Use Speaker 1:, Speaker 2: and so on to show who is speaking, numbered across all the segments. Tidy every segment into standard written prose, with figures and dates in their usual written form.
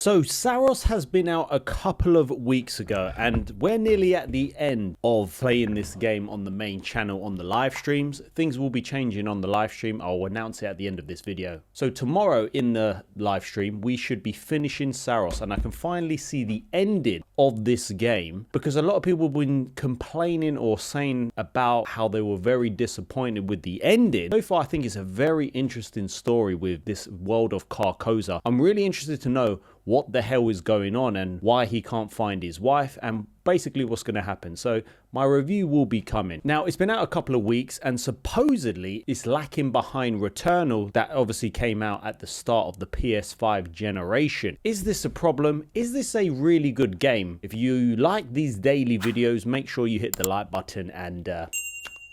Speaker 1: So Saros has been out a couple of weeks ago and we're nearly at the end of playing this game on the main channel on the live streams. Things will be changing on the live stream. I'll announce it at the end of this video. So tomorrow in the live stream, we should be finishing Saros and I can finally see the ending of this game because a lot of people have been complaining or saying about how they were very disappointed with the ending. So far, I think it's a very interesting story with this world of Carcosa. I'm really interested to know what the hell is going on and why he can't find his wife and basically what's going to happen. So my review will be coming. Now, it's been out a couple of weeks and supposedly it's lacking behind Returnal that obviously came out at the start of the PS5 generation. Is this a problem? Is this a really good game? If you like these daily videos, make sure you hit the like button and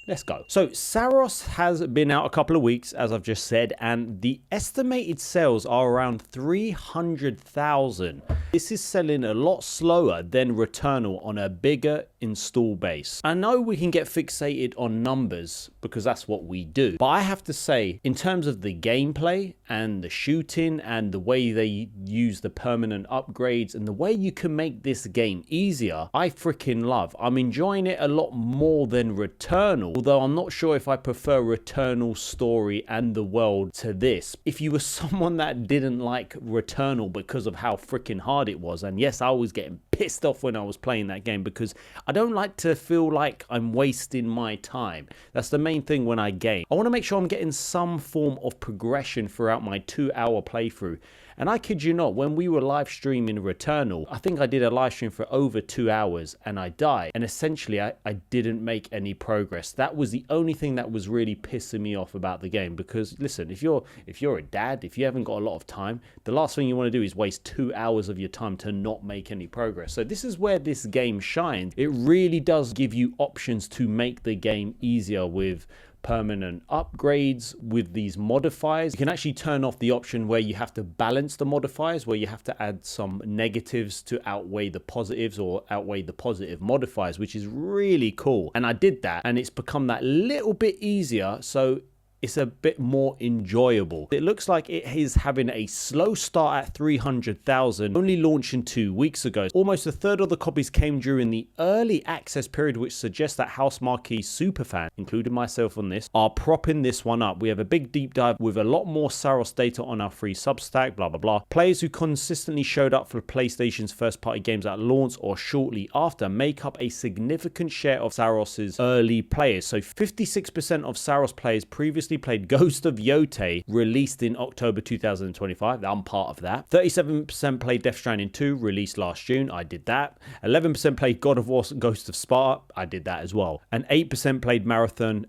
Speaker 1: let's go. So Saros has been out a couple of weeks, as I've just said, and the estimated sales are around 300,000. This is selling a lot slower than Returnal on a bigger install base. I know we can get fixated on numbers because that's what we do, but I have to say, in terms of the gameplay and the shooting and the way they use the permanent upgrades and the way you can make this game easier, I freaking love. I'm enjoying it a lot more than Returnal, although I'm not sure if I prefer Returnal's story and the world to this. If you were someone that didn't like Returnal because of how freaking hard it was, and yes, I was getting pissed off when I was playing that game because I don't like to feel like I'm wasting my time. That's the main thing when I game. I want to make sure I'm getting some form of progression throughout my 2-hour playthrough. And I kid you not, when we were live streaming Returnal, I think I did a live stream for over 2 hours and I died. And essentially, I didn't make any progress. That was the only thing that was really pissing me off about the game. Because listen, if you're a dad, if you haven't got a lot of time, the last thing you want to do is waste 2 hours of your time to not make any progress. So this is where this game shines. It really does give you options to make the game easier with permanent upgrades, with these modifiers. You can actually turn off the option where you have to balance the modifiers, where you have to add some negatives to outweigh the positives or outweigh the positive modifiers, which is really cool. And I did that and it's become that little bit easier, so it's a bit more enjoyable. It looks like it is having a slow start at 300,000, only launching 2 weeks ago. Almost a third of the copies came during the early access period, which suggests that House Marquee superfans, including myself on this, are propping this one up. We have a big deep dive with a lot more Saros data on our free Substack, blah, blah, blah. Players who consistently showed up for PlayStation's first-party games at launch or shortly after make up a significant share of Saros's early players. So 56% of Saros players previously played Ghost of Yote, released in October 2025. I'm part of that. 37% played Death Stranding 2, released last June. I did that. 11% played God of War Ghost of Sparta. I did that as well. And 8% played Marathon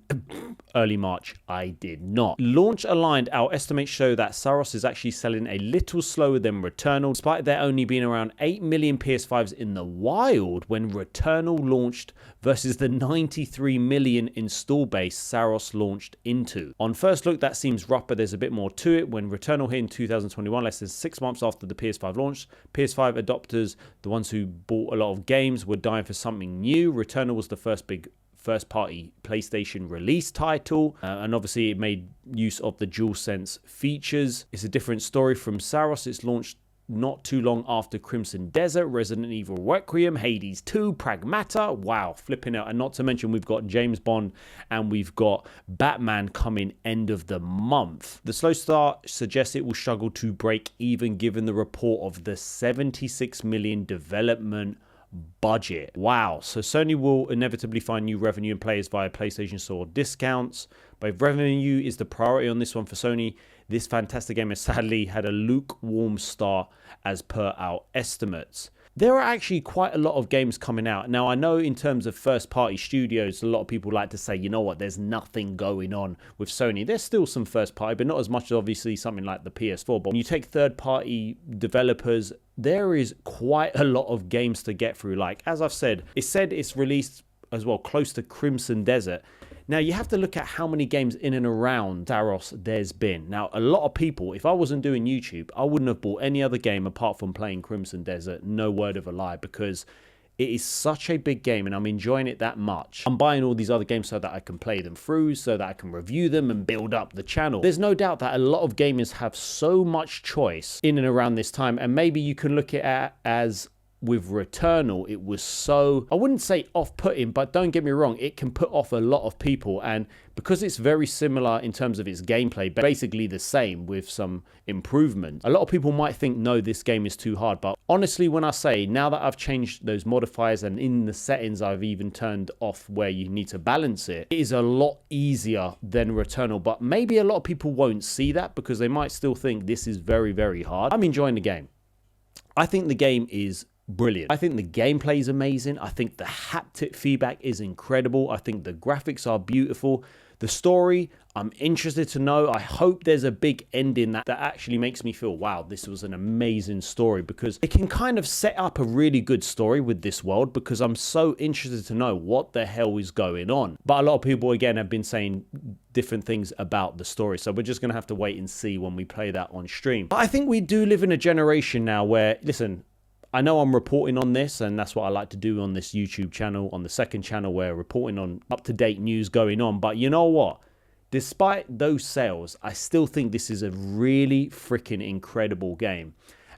Speaker 1: early March. I did not. Launch aligned, our estimates show that Saros is actually selling a little slower than Returnal, despite there only being around 8 million PS5s in the wild when Returnal launched versus the 93 million install base Saros launched into. On first look, that seems rough, but there's a bit more to it. When Returnal hit in 2021, less than 6 months after the PS5 launch, PS5 adopters, the ones who bought a lot of games, were dying for something new. Returnal was the first big first-party PlayStation release title, and obviously it made use of the DualSense features. It's a different story from Saros. It's launched not too long after Crimson Desert, Resident Evil Requiem, Hades 2, Pragmata, wow, flipping out. And not to mention we've got James Bond and we've got Batman coming end of the month. The slow start suggests it will struggle to break even given the report of the 76 million development budget. Wow. So Sony will inevitably find new revenue and players via PlayStation Store discounts. But if revenue is the priority on this one for Sony, this fantastic game has sadly had a lukewarm start as per our estimates. There are actually quite a lot of games coming out. Now, I know in terms of first-party studios, a lot of people like to say, you know what, there's nothing going on with Sony. There's still some first-party, but not as much as obviously something like the PS4. But when you take third-party developers, there is quite a lot of games to get through. Like, as I've said it's released as well close to Crimson Desert. Now, you have to look at how many games in and around Saros there's been. Now, a lot of people, if I wasn't doing YouTube, I wouldn't have bought any other game apart from playing Crimson Desert, no word of a lie, because It is such a big game and I'm enjoying it that much. I'm buying all these other games so that I can play them through, so that I can review them and build up the channel. There's no doubt that a lot of gamers have so much choice in and around this time, and maybe you can look at it as with Returnal, it was so, I wouldn't say off-putting, but don't get me wrong, it can put off a lot of people. And because it's very similar in terms of its gameplay, basically the same with some improvement, a lot of people might think, no, this game is too hard. But honestly, when I say, now that I've changed those modifiers and in the settings I've even turned off where you need to balance it, it is a lot easier than Returnal. But maybe a lot of people won't see that because they might still think this is very, very hard. I'm enjoying the game. I think the game is brilliant. I think the gameplay is amazing. I think the haptic feedback is incredible. I think the graphics are beautiful. The story, I'm interested to know. I hope there's a big ending that actually makes me feel, wow, this was an amazing story, because it can kind of set up a really good story with this world, because I'm so interested to know what the hell is going on. But a lot of people, again, have been saying different things about the story. So we're just going to have to wait and see when we play that on stream. But I think we do live in a generation now where, listen, I know I'm reporting on this, and that's what I like to do on this YouTube channel, on the second channel, where reporting on up-to-date news going on. But you know what? Despite those sales, I still think this is a really freaking incredible game.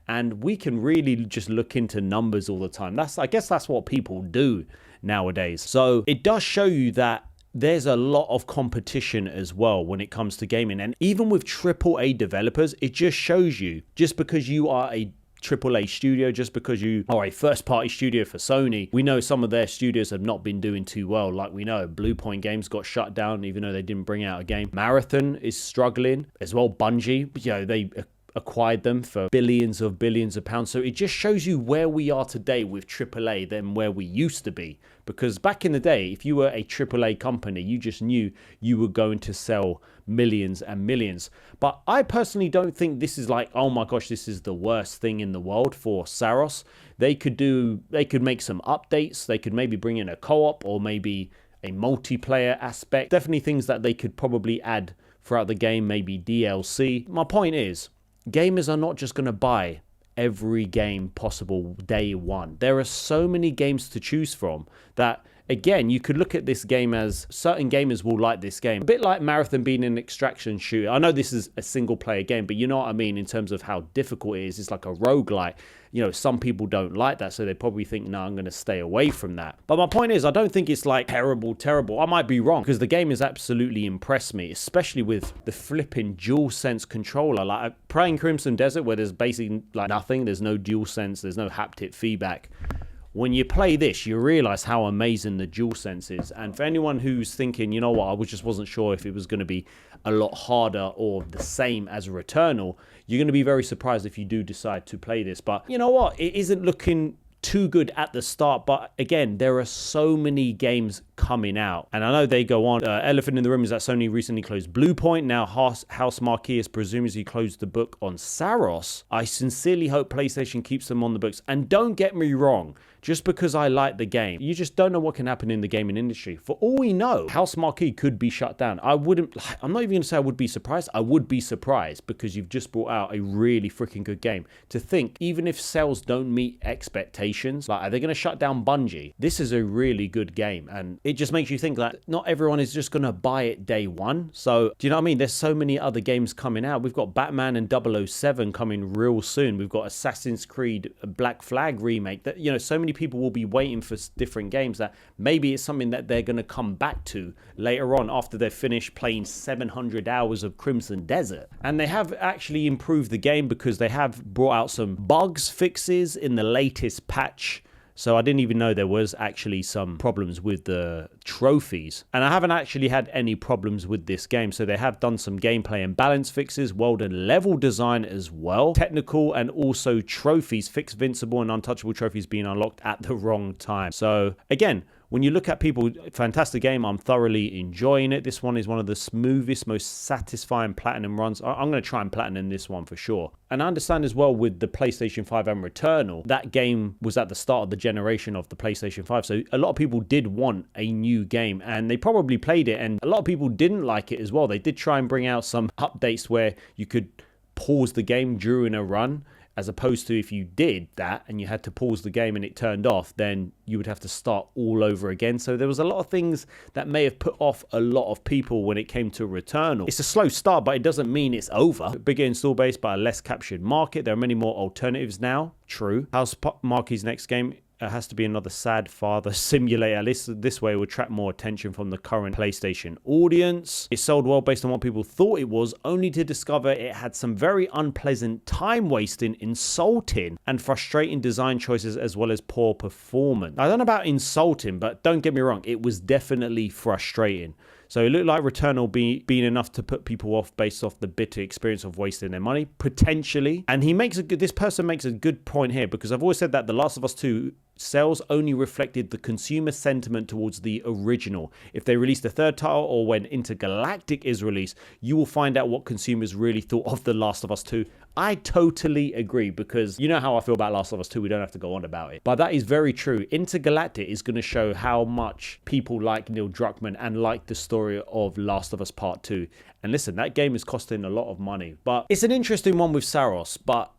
Speaker 1: And we can really just look into numbers all the time. I guess that's what people do nowadays. So it does show you that there's a lot of competition as well when it comes to gaming. And even with AAA developers, it just shows you, just because you are a AAA studio, just because you are a first party studio for Sony, we know some of their studios have not been doing too well. Like we know Blue Point Games got shut down even though they didn't bring out a game. Marathon is struggling as well. Bungie, you know, they acquired them for billions of pounds. So it just shows you where we are today with AAA than where we used to be. Because back in the day, if you were a AAA company, you just knew you were going to sell millions and millions. But I personally don't think this is like, oh my gosh, this is the worst thing in the world for Saros. They could make some updates. They could maybe bring in a co-op or maybe a multiplayer aspect. Definitely things that they could probably add throughout the game, maybe DLC. My point is, gamers are not just going to buy every game possible day one. There are so many games to choose from that, again, you could look at this game as certain gamers will like this game. A bit like Marathon being an extraction shooter. I know this is a single player game, but you know what I mean in terms of how difficult it is. It's like a roguelike. You know, some people don't like that, so they probably think, no, I'm going to stay away from that. But my point is, I don't think it's like terrible. I might be wrong, because the game has absolutely impressed me, especially with the flipping DualSense controller. Like playing Crimson Desert, where there's basically like nothing, there's no DualSense, there's no haptic feedback. When you play this, you realize how amazing the DualSense is. And for anyone who's thinking, you know what, I just wasn't sure if it was going to be a lot harder or the same as Returnal, you're going to be very surprised if you do decide to play this. But you know what, it isn't looking too good at the start, but again, there are so many games coming out, and I know they go on. Elephant in the room is that Sony recently closed Blue Point. Now House Marquee has presumably closed the book on Saros. I sincerely hope PlayStation keeps them on the books. And don't get me wrong, just because I like the game, you just don't know what can happen in the gaming industry. For all we know, House Marquee could be shut down. I'm not even going to say I would be surprised. I would be surprised, because you've just brought out a really freaking good game. To think, even if sales don't meet expectations, like, are they going to shut down Bungie? This is a really good game, and it just makes you think that not everyone is just going to buy it day one. So, do you know what I mean? There's so many other games coming out. We've got Batman and 007 coming real soon. We've got Assassin's Creed Black Flag remake. That, you know, so many people will be waiting for different games that maybe it's something that they're going to come back to later on after they've finished playing 700 hours of Crimson Desert. And they have actually improved the game, because they have brought out some bugs fixes in the latest patch. So I didn't even know there was actually some problems with the trophies. And I haven't actually had any problems with this game. So they have done some gameplay and balance fixes, world and level design as well. Technical and also trophies, fixed Invincible and Untouchable trophies being unlocked at the wrong time. So again, when you look at people, fantastic game. I'm thoroughly enjoying it. This one is one of the smoothest, most satisfying platinum runs. I'm going to try and platinum this one for sure. And I understand as well with the PlayStation 5 and Returnal, that game was at the start of the generation of the PlayStation 5. So a lot of people did want a new game, and they probably played it. And a lot of people didn't like it as well. They did try and bring out some updates where you could pause the game during a run as opposed to if you did that and you had to pause the game and it turned off, then you would have to start all over again. So there was a lot of things that may have put off a lot of people when it came to Returnal. It's a slow start, but it doesn't mean it's over. Bigger install base, but a less captured market. There are many more alternatives now. True. How's Marky's next game? It has to be another sad father simulator. This way it would attract more attention from the current PlayStation audience. It sold well based on what people thought it was, only to discover it had some very unpleasant, time-wasting, insulting, and frustrating design choices, as well as poor performance. I don't know about insulting, but don't get me wrong, it was definitely frustrating. So it looked like Returnal being enough to put people off based off the bitter experience of wasting their money, potentially. And this person makes a good point here, because I've always said that The Last of Us 2 sales only reflected the consumer sentiment towards the original. If they released a third title, or when Intergalactic is released, you will find out what consumers really thought of The Last of Us 2. I totally agree, because you know how I feel about Last of Us 2. We don't have to go on about it. But that is very true. Intergalactic is going to show how much people like Neil Druckmann and like the story of Last of Us Part 2. And listen, that game is costing a lot of money. But it's an interesting one with Saros. But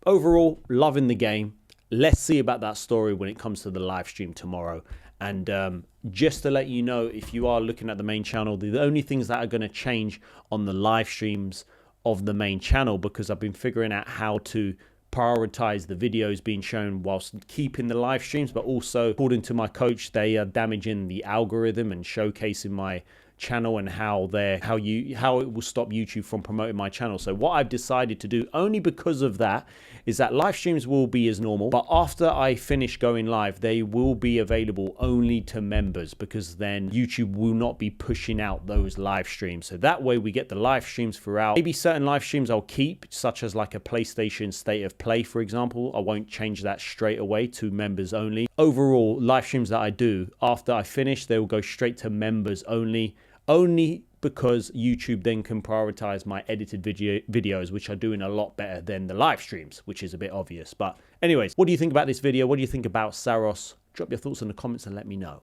Speaker 1: overall, loving the game. Let's see about that story when it comes to the live stream tomorrow. And just to let you know, if you are looking at the main channel, the only things that are going to change on the live streams of the main channel, because I've been figuring out how to prioritize the videos being shown whilst keeping the live streams, but also, according to my coach, they are damaging the algorithm and showcasing my channel and how it will stop YouTube from promoting my channel. So what I've decided to do, only because of that, is that live streams will be as normal, but after I finish going live, they will be available only to members, because then YouTube will not be pushing out those live streams. So that way we get the live streams throughout. Maybe certain live streams I'll keep, such as like a PlayStation State of Play, for example. I won't change that straight away to members only. Overall, live streams that I do, after I finish, they will go straight to members only because YouTube then can prioritize my edited videos, which are doing a lot better than the live streams, which is a bit obvious. But anyways, what do you think about this video? What do you think about Saros? Drop your thoughts in the comments and let me know.